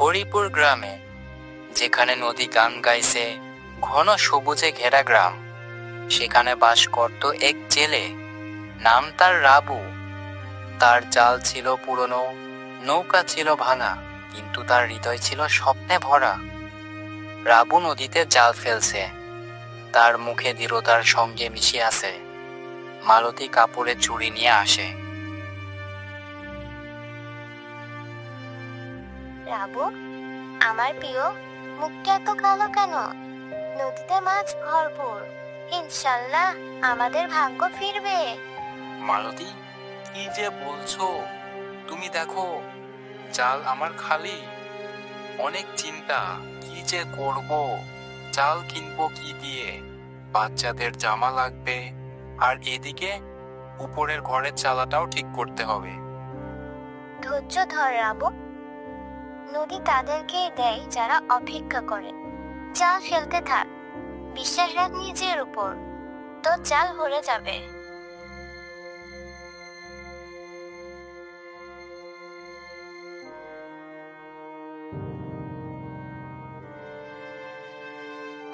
হরিপুর গ্রামে, যেখানে নদী গান গাইছে, ঘন সবুজে ঘেরা গ্রাম, সেখানে বাস করত এক জেলে। নাম তার রাবু। তার জাল ছিল পুরনো, নৌকা ছিল ভাঙা, কিন্তু তার হৃদয় ছিল স্বপ্নে ভরা। রাবু নদীতে জাল ফেলছে, তার মুখে দৃঢ়তার সঙ্গে মিশে আছে। মালতী কাপড়ে চুড়ি নিয়ে আসে। রাবু, আমার প্রিয়, মুখটা এত কালো কেন? নদীতে মাছ ভরপুর, ইনশাল্লাহ আমাদের ভাগ্য ফিরবে। মালতী, কি যে বলছো? তুমি দেখো, জাল আমার খালি। অনেক চিন্তা, কি যে করব, চাল কিনবো কি দিয়ে, বাচ্চাদের জামা লাগবে, আর এদিকে উপরের ঘরের চালাটাও ঠিক করতে হবে। ধৈর্য ধর রাবু, নদী তাদেরকেই দেয় যারা অপেক্ষা করে। জাল ফেলতে থাক, বিশ্বাস রাখ নিজের উপর, তোর জাল ভরে যাবে।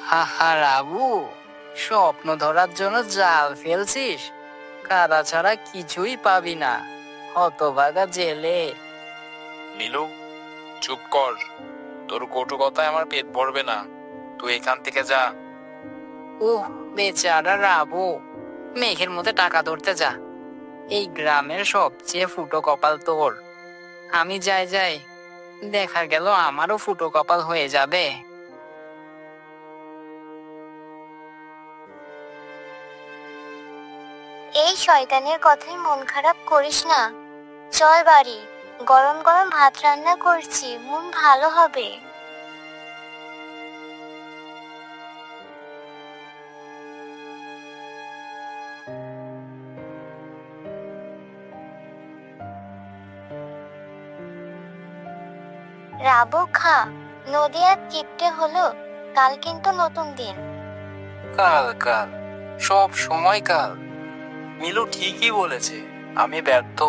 হাহা রাবু, স্বপ্ন ধরার জন্য জাল ফেলছিস? কাদা ছাড়া কিছুই পাবি না, হতভাগা জেলে। নীলু, চুপ কর। তোর কটু কথায় আমার পেট ভরবে না। তুই এখান থেকে যা। ওহ, বেচারা রাবু, মেঘের মধ্যে টাকা ধরতে যা। এই গ্রামের সবচেয়ে ফুটো কপাল তোর। আমি যাই, দেখা গেল আমারও ফুটো কপাল হয়ে যাবে। এই শয়তানের কথায় মন খারাপ করিস না, চল বাড়ি, গরম গরম ভাত রান্না করছি, মন ভালো হবে। রাবু খা, নদী আর কিপটে হলো, কাল কিন্তু নতুন দিন। কাল কাল, সব সময় কাল। মিলু ঠিকই বলেছে, আমি ব্যর্থ।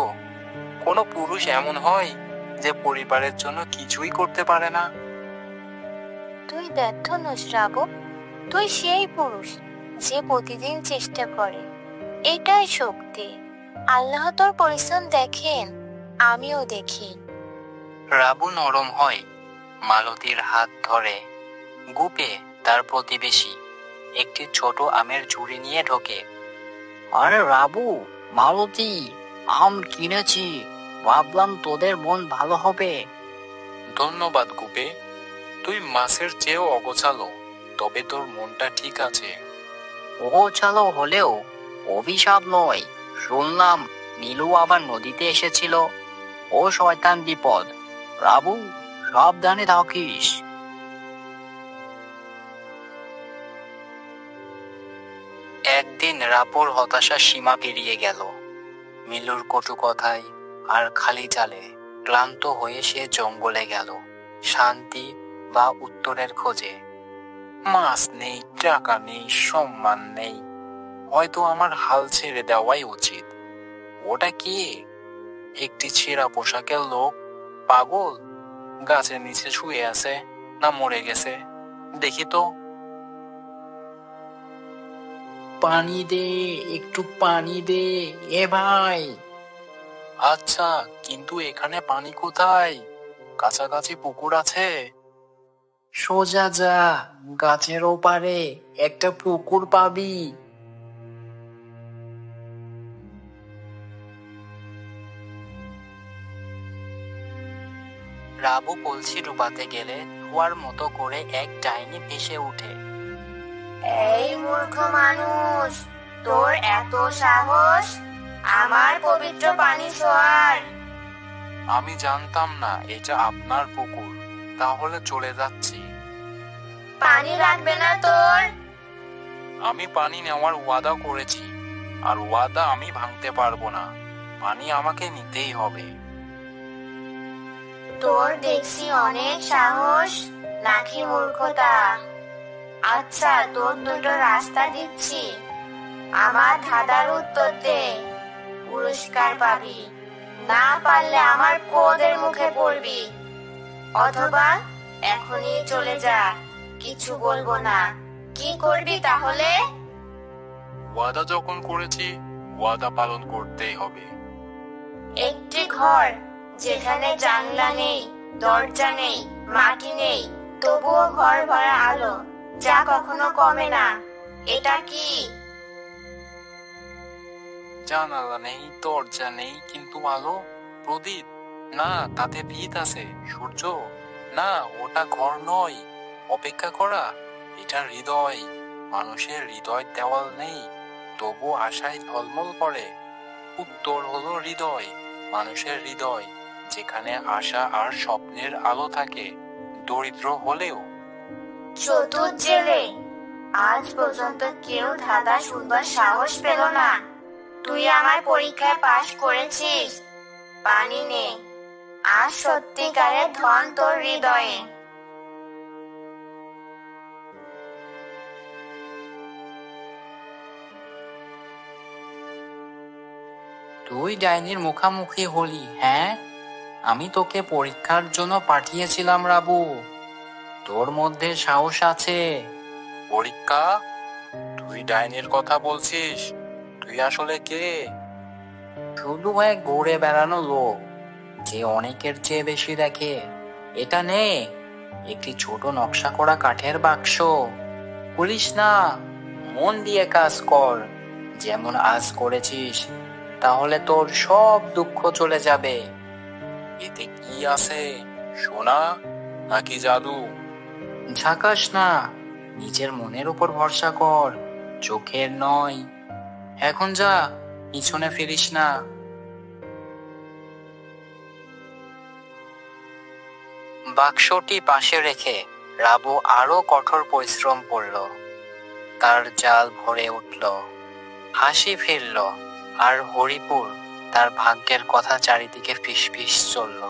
কোনো পুরুষ এমন হয় যে পরিবারের জন্য কিছুই করতে পারে না? তুই ব্যর্থ নস রাবু, তুই সেই পুরুষ যে প্রতিদিন চেষ্টা করে। এটাই শক্তি। আল্লাহ তোর পরিশ্রম দেখেন, আমিও দেখি। রাবু নরম হয়, মালতীর হাত ধরে। গুপে, তার প্রতিবেশী, একটি ছোট আমের ঝুড়ি নিয়ে ঢোকে। আরে রাবু, মালতী, আম কিনেছি, ভাবলাম তোদের মন ভালো হবে। ধন্যবাদ গুপে, তুই মাছের চেয়েও অগোছালো, তবে তোর মনটা ঠিক আছে। অগোছালো হলেও অভিশাপ নয়। শুনলাম নীলু আবার নদীতে এসেছিল। ও শয়তান বিপদ। রাবু, সাবধানে থাকিস। একদিন রাবুর হতাশা সীমা পেরিয়ে গেল। মিলুর কটু কথায় আর খালি জালে ক্লান্ত হয়ে সে জঙ্গলে গেল, শান্তি বা উত্তরের খোঁজে। মাছ নেই, টাকা নেই, সম্মান নেই, হয়তো আমার হাল ছেড়ে দেওয়াই উচিত। ওটা কি? একটি ছেঁড়া পোশাকের লোক। পাগল? গাছের নিচে শুয়ে আছে না মরে গেছে? দেখি তো। পানি দে, একটু পানি দে এ ভাই। আচ্ছা, কিন্তু এখানে পানি কোথায়? কাছাকাছি পুকুর আছে? সোজা যা, গাছের ওপারে একটা পুকুর পাবি। রাবু কলসি ডুবাতে গেলে ধোয়ার মতো করে এক ডাইনি ভেসে উঠে। এই মূর্খ মানুষ, তোর এত সাহস আমার পবিত্র পানি ছোঁয়ার! আমি জানতাম না এটা আপনার পুকুর, তাহলে চলে যাচ্ছি। পানি লাগবে না তোর? আমি পানি নেওয়ার ওয়াদা করেছি, আর ওয়াদা আমি ভাঙতে পারবো না। পানি আমাকে নিতেই হবে। তোর দেখছি অনেক সাহস, নাকি মূর্খতা? আচ্ছা, তোর দুটো রাস্তা দিচ্ছি, আমার ধাঁধার উত্তর দে, পুরস্কার পাবি, না পারলে আমার ক্রোধের মুখে পড়বি। অথবা এখনই চলে যা, কিছু বলবো না। কি করবি তাহলে? ওয়াদা যখন করেছি ওয়াদা পালন করতেই হবে। একটি ঘর যেখানে জানলা নেই, দরজা নেই, মাটি নেই, তবুও ঘর ভরা আলো, যা কখনো কমে না। এটা কি? জানালা নেই, দরজা নেই, কিন্তু আলো, প্রদীপ। না, তাতে ভিত আছে। সূর্য না, ওটা ঘর নয়। অপেক্ষা করা, এটা হৃদয়। মানুষের হৃদয় দেওয়াল নেই, তবু আশায় ঝলমল করে। উত্তর হলো হৃদয়, মানুষের হৃদয়, যেখানে আশা আর স্বপ্নের আলো থাকে, দরিদ্র হলেও। চতুর জেলে, আজ পর্যন্ত কেউ ধাঁধা শুনবার সাহস পেল না। তুই আমার পরীক্ষায় পাশ করেছিস। পানি নে, আজ সত্যিকারের ধন তোর হৃদয়ে। তুই ডাইনির মুখামুখি হলি? হ্যাঁ, আমি তোকে পরীক্ষার জন্য পাঠিয়েছিলাম রাবু। তোর মধ্যে সাহস আছে। পরীক্ষা? তুই ডাইনির কথা বলছিস? তুই আসলে কে? শুধু এক ঘুরে বেড়ানো লোক যে অনেকের চেয়ে বেশি দেখে। এটা নে, একটি ছোট নকশা করা কাঠের বাক্স। বলিস না, মন দিয়ে কাজ কর যেমন আজ করেছিস, তাহলে তোর সব দুঃখ চলে যাবে। এতে কি আছে? সোনা নাকি জাদু? ঝাকাস না, নিজের মনের উপর ভরসা কর, চোখের নয়। এখন যা, পিছনে ফিরিস না। বাক্সটি পাশে রেখে রাবু আরো কঠোর পরিশ্রম করল। তার জাল ভরে উঠল, হাসি ফিরল, আর হরিপুর তার ভাগ্যের কথা চারিদিকে ফিসফিস চলল।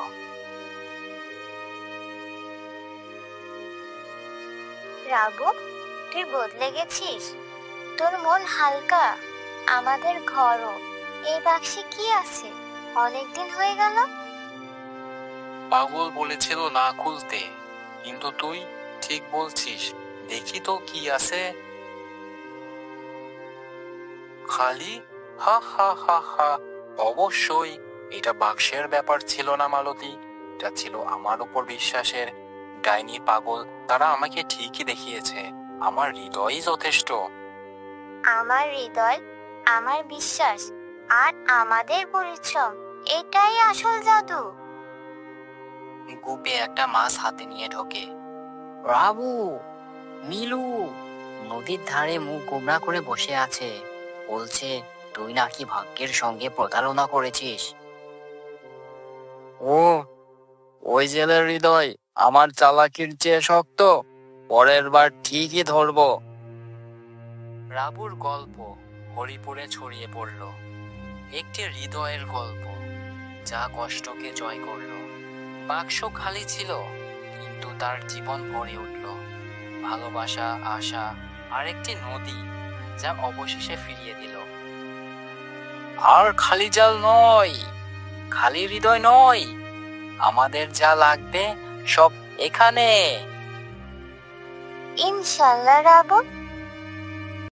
রাবু, তুই বদলে গেছিস। তোর মন হালকা। আমাদের ঘরও। এই বাক্সে কি আছে? অনেকদিন হয়ে গেল। পাগল বলেছিল না খুলতে, কিন্তু তুই ঠিক বলছিস। দেখি তো কি আছে। খালি? হা হা হা হা। অবশ্যই এটা বাক্সের ব্যাপার ছিল না মালতী, এটা ছিল আমার উপর বিশ্বাসের। ডাইনি পাগল তারা আমাকে ঠিকই দেখিয়েছে, আমার হৃদয়ই যথেষ্ট। আমার হৃদয়, আমার বিশ্বাস, আর আমাদের পরিশ্রম, এটাই আসল জাদু। গুপে একটা মাছ হাতে নিয়ে ঢোকে। রাবু, নীলু নদীর ধারে মুখ গোমড়া করে বসে আছে। বলছে তুই নাকি ভাগ্যের সঙ্গে প্রতারণা করেছিস। ও, ওই জেলের হৃদয় আমার চালাকির চেয়ে শক্ত। পরের বার ঠিকই ধরবো। রাবুর গল্প হরিপুরে ছড়িয়ে পড়ল। একটি হৃদয়ের গল্প যা কষ্টকে জয় করলো। বাক্স খালি ছিল, কিন্তু তার জীবন ভরে উঠল ভালোবাসা, আশা আর একটি নদী যা অবশেষে ফিরিয়ে দিল। আর খালি জাল নয়, খালি হৃদয় নয়, আমাদের যা লাগবে সব এখানে। ইনশাল্লাহ রাবু।